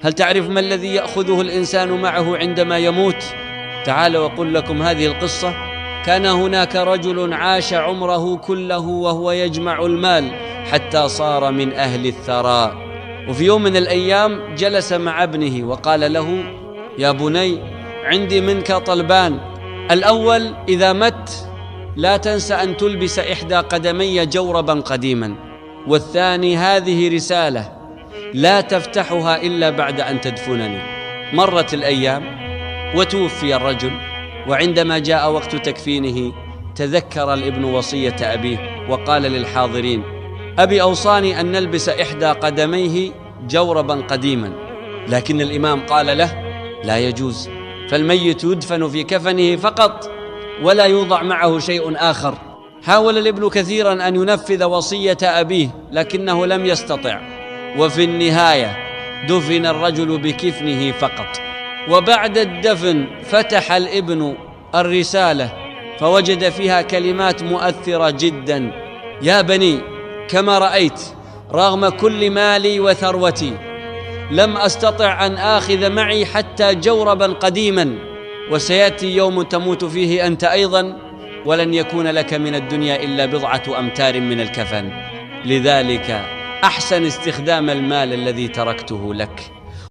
هل تعرف ما الذي يأخذه الإنسان معه عندما يموت؟ تعال وقل لكم هذه القصة. كان هناك رجل عاش عمره كله وهو يجمع المال حتى صار من أهل الثراء، وفي يوم من الأيام جلس مع ابنه وقال له: يا بني، عندي منك طلبان. الأول: إذا مت لا تنسى أن تلبس إحدى قدمي جوربا قديما. والثاني: هذه رسالة لا تفتحها إلا بعد أن تدفنني. مرت الأيام وتوفي الرجل، وعندما جاء وقت تكفينه تذكر الابن وصية أبيه وقال للحاضرين: أبي أوصاني أن نلبس إحدى قدميه جوربا قديما. لكن الإمام قال له: لا يجوز، فالميت يدفن في كفنه فقط ولا يوضع معه شيء آخر. حاول الابن كثيرا أن ينفذ وصية أبيه لكنه لم يستطع، وفي النهاية دفن الرجل بكفنه فقط. وبعد الدفن فتح الابن الرسالة فوجد فيها كلمات مؤثرة جدا: يا بني، كما رأيت رغم كل مالي وثروتي لم أستطع أن آخذ معي حتى جوربا قديما، وسيأتي يوم تموت فيه أنت أيضا، ولن يكون لك من الدنيا إلا بضعة أمتار من الكفن، لذلك أحسن استخدام المال الذي تركته لك.